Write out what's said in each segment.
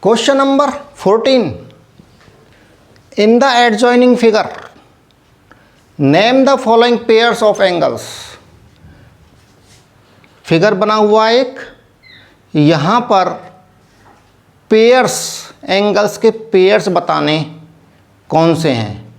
Question number 14. In the adjoining figure, name the following pairs of angles. Figure बना हुआ एक, यहाँ पर पेयर्स, एंगल्स के पेयर्स बताने कौन से हैं।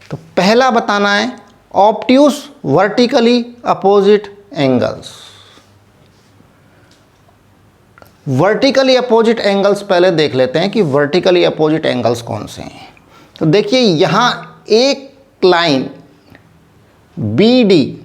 तो पहला बताना है obtuse vertically opposite angles. Vertically opposite angles पहले देख लेते हैं कि वर्टिकली अपोजिट एंगल्स कौन से हैं। तो देखिए यहाँ एक लाइन बी डी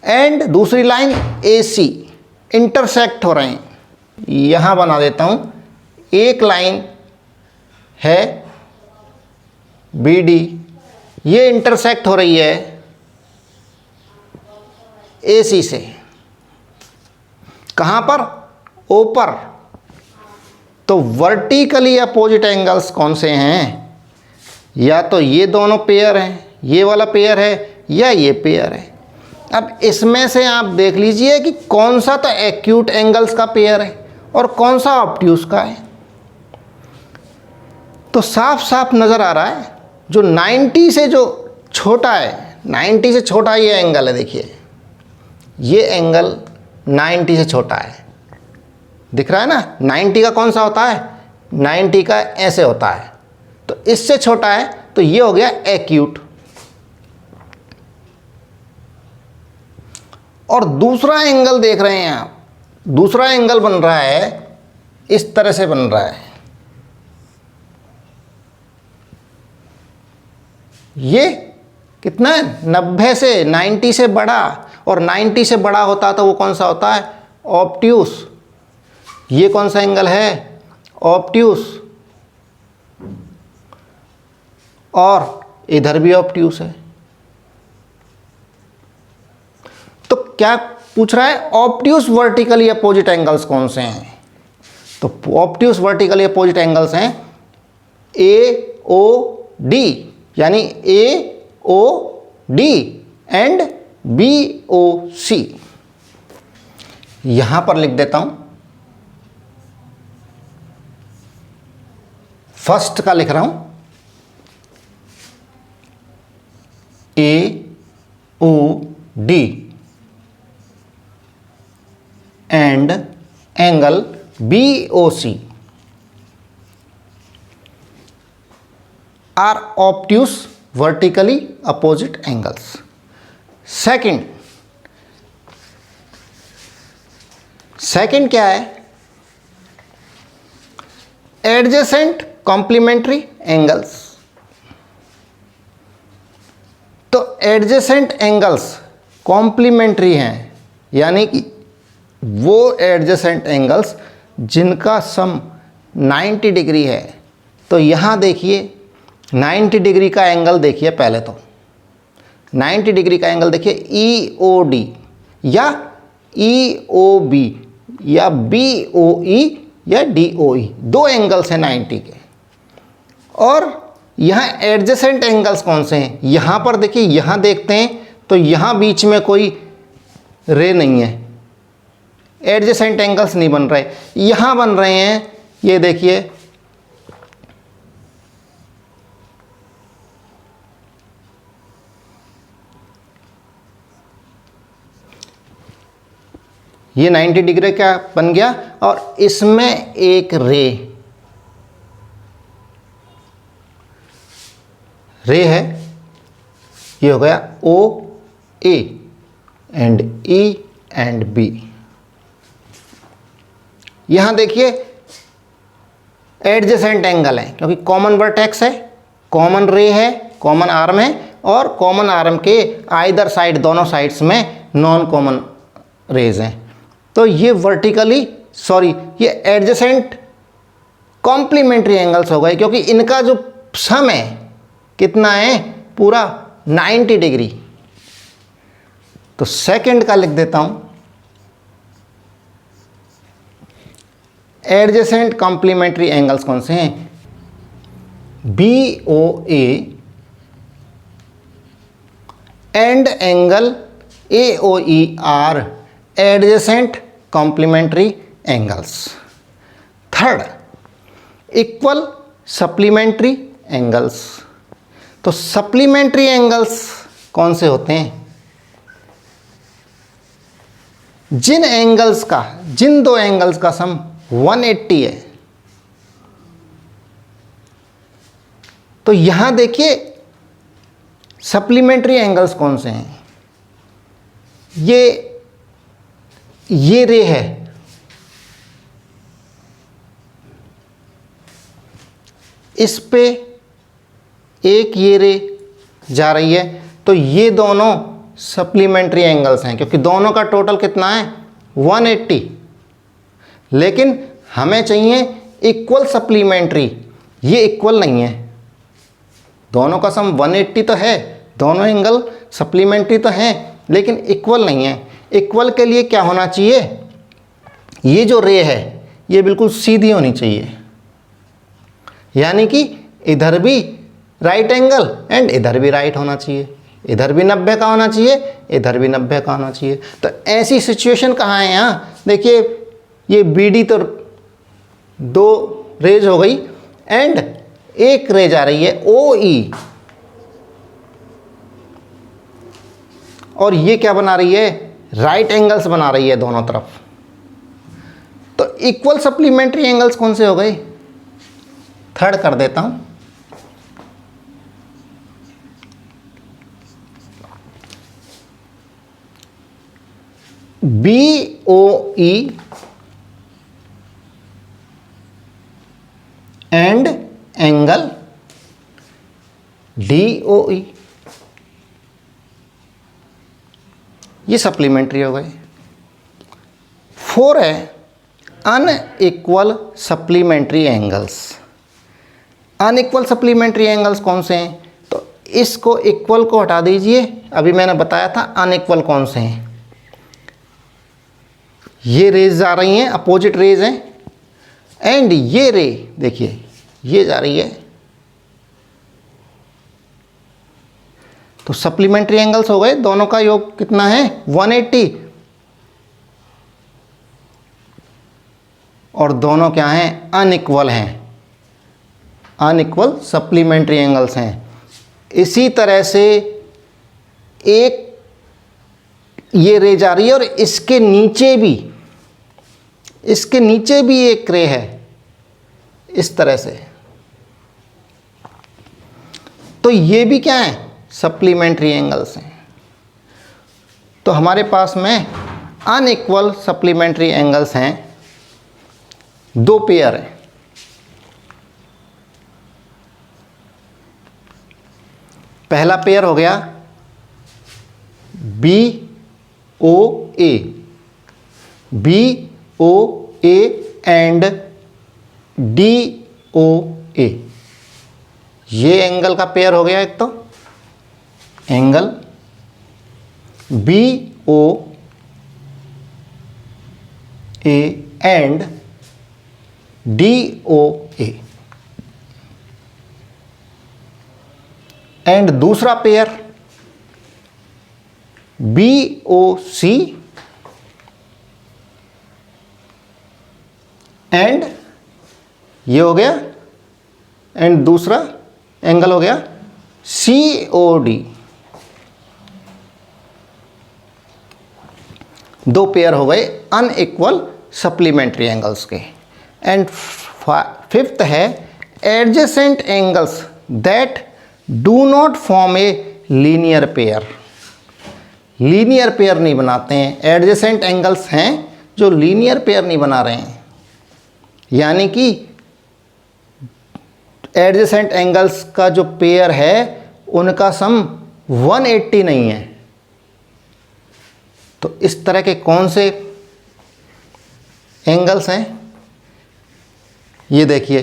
एंड दूसरी लाइन ए सी इंटरसेक्ट हो रहे हैं। यहाँ बना देता हूँ, एक लाइन है बी डी, ये इंटरसेक्ट हो रही है ए सी से। कहाँ पर? ऊपर। तो वर्टिकली अपोजिट एंगल्स कौन से हैं? या तो ये दोनों पेयर हैं, ये वाला पेयर है, या ये पेयर है। अब इसमें से आप देख लीजिए कि कौन सा तो एक्यूट एंगल्स का पेयर है और कौन सा ऑब्ट्यूस का है। तो साफ साफ नज़र आ रहा है जो 90 से जो छोटा है, 90 से छोटा ये एंगल है। देखिए ये एंगल 90 से छोटा है, दिख रहा है ना। 90 का कौन सा होता है? 90 का ऐसे होता है। तो इससे छोटा है, तो ये हो गया एक्यूट। और दूसरा एंगल देख रहे हैं आप, दूसरा एंगल बन रहा है, इस तरह से बन रहा है। ये कितना है? 90 से, 90 से बड़ा। और 90 से बड़ा होता तो वो कौन सा होता है? ऑब्ट्यूस। ये कौन सा एंगल है? ऑब्ट्यूस। और इधर भी ऑब्ट्यूस है। तो क्या पूछ रहा है? ऑब्ट्यूस वर्टिकली अपोजिट एंगल्स कौन से हैं? तो ऑब्ट्यूस वर्टिकली अपोजिट एंगल्स हैं ए ओ डी, यानी A O D and B O C. यहां पर लिख देता हूं, फर्स्ट का लिख रहा हूं A O D and angle B O C are obtuse vertically opposite angles. Second क्या है? Adjacent complementary angles. तो एडजेसेंट एंगल्स कॉम्प्लीमेंट्री हैं, यानी कि वो एडजेसेंट एंगल्स जिनका सम 90 डिग्री है। तो यहाँ देखिए 90 डिग्री का एंगल देखिए, पहले तो 90 डिग्री का एंगल देखिए ई ओ डी या ई ओ बी या बी ओ ई या डी ओ ई, दो एंगल्स हैं 90 के। और यहाँ एडजेसेंट एंगल्स कौन से हैं? यहाँ पर देखिए, यहाँ देखते हैं तो यहाँ बीच में कोई रे नहीं है, एडजेसेंट एंगल्स नहीं बन रहे। यहाँ बन रहे हैं, ये देखिए ये 90 डिग्री का बन गया और इसमें एक रे है, ये हो गया O A and E and B. यहां देखिए एडजेसेंट एंगल है क्योंकि कॉमन वर्टेक्स है, कॉमन रे है, कॉमन आर्म है, और कॉमन आर्म के आइदर साइड, दोनों साइड्स में नॉन कॉमन रेज हैं। तो ये वर्टिकली, सॉरी, ये एडजेसेंट कॉम्प्लीमेंट्री एंगल्स हो गए क्योंकि इनका जो सम है कितना है? पूरा 90 डिग्री। तो सेकंड का लिख देता हूं एडजेसेंट कॉम्प्लीमेंट्री एंगल्स कौन से हैं? B O A and angle A O E are adjacent complementary angles. Third, equal supplementary angles. तो सप्लीमेंट्री एंगल्स कौन से होते हैं? जिन दो एंगल्स का सम 180 है। तो यहां देखिए सप्लीमेंट्री एंगल्स कौन से हैं। ये रे है, इस पे एक ये रे जा रही है, तो ये दोनों सप्लीमेंट्री एंगल्स हैं, क्योंकि दोनों का टोटल कितना है 180। लेकिन हमें चाहिए इक्वल सप्लीमेंट्री, ये इक्वल नहीं है। दोनों का सम 180 तो है, दोनों एंगल सप्लीमेंट्री तो हैं, लेकिन इक्वल नहीं है। इक्वल के लिए क्या होना चाहिए? ये जो रे है ये बिल्कुल सीधी होनी चाहिए, यानी कि इधर भी राइट एंगल एंड इधर भी राइट होना चाहिए, इधर भी 90 का होना चाहिए, इधर भी 90 का होना चाहिए। तो ऐसी सिचुएशन कहाँ है? यहाँ देखिए, ये BD तो 2 रेज हो गई एंड एक रेज आ रही है OE, और ये क्या बना रही है? राइट एंगल्स बना रही है दोनों तरफ। तो इक्वल सप्लीमेंट्री एंगल्स कौन से हो गए? थर्ड कर देता हूं, BOE एंड एंगल DOE, ये सप्लीमेंट्री हो गए। 4 है unequal supplementary angles. Unequal supplementary angles कौन से हैं? तो इसको इक्वल को हटा दीजिए, अभी मैंने बताया था अनइक्वल कौन से हैं। ये रेज आ रही हैं, अपोजिट रेज हैं, एंड ये रे देखिए ये जा रही है। तो सप्लीमेंट्री एंगल्स हो गए, दोनों का योग कितना है 180, और दोनों क्या हैं? अनइक्वल हैं, अनइक्वल सप्लीमेंट्री एंगल्स हैं। इसी तरह से एक ये रे जा रही है और इसके नीचे भी एक रे है, इस तरह से। तो ये भी क्या है? सप्लीमेंट्री एंगल्स हैं। तो हमारे पास में अनइक्वल सप्लीमेंट्री एंगल्स हैं, 2 पेयर हैं। पहला पेयर हो गया BOA एंड DOA, ये एंगल का पेयर हो गया। एक तो angle BOA and DOA, and दूसरा पेयर BOC एंड ये हो गया, एंड दूसरा एंगल हो गया COD। 2 पेयर हो गए अनइक्वल सप्लीमेंट्री एंगल्स के। एंड 5th है adjacent angles that do not form a linear pair. Linear pair नहीं बनाते हैं, एडजेसेंट एंगल्स हैं जो लीनियर पेयर नहीं बना रहे हैं, यानी कि एडजेसेंट एंगल्स का जो पेयर है उनका सम 180 नहीं है। तो इस तरह के कौन से एंगल्स हैं? ये देखिए,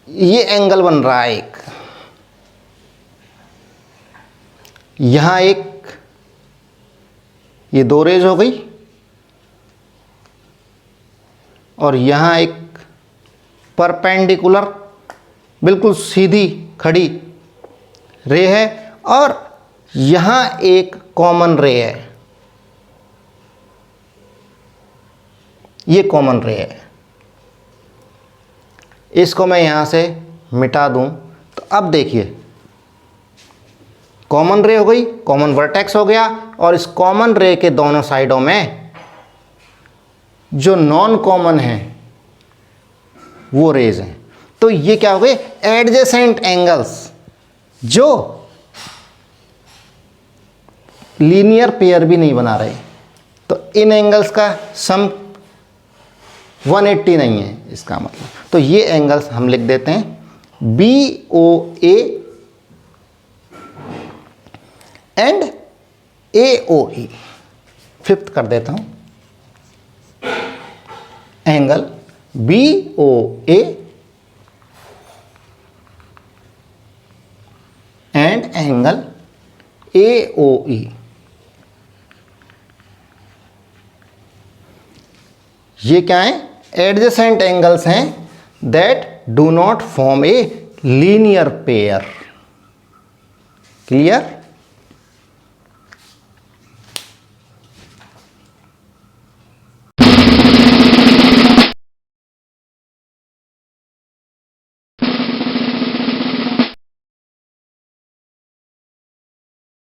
ये एंगल बन रहा है एक, यहां एक, ये 2 रेज हो गई, और यहां एक परपेंडिकुलर बिल्कुल सीधी खड़ी रे है, और यहां एक कॉमन रे है। ये कॉमन रे है। इसको मैं यहाँ से मिटा दूँ तो अब देखिए कॉमन रे हो गई, कॉमन वर्टेक्स हो गया, और इस कॉमन रे के दोनों साइडों में जो नॉन कॉमन है वो रेज हैं। तो ये क्या हो गए, एडजेसेंट एंगल्स जो लीनियर पेयर भी नहीं बना रहे। तो इन एंगल्स का सम 180 नहीं है इसका मतलब। तो ये एंगल्स हम लिख देते हैं BOA एंड AOE। फिफ्थ कर देता हूं, angle BOA and angle AOE। ये क्या है, एडजेसेंट एंगल्स हैं that do not form a linear pair. Clear.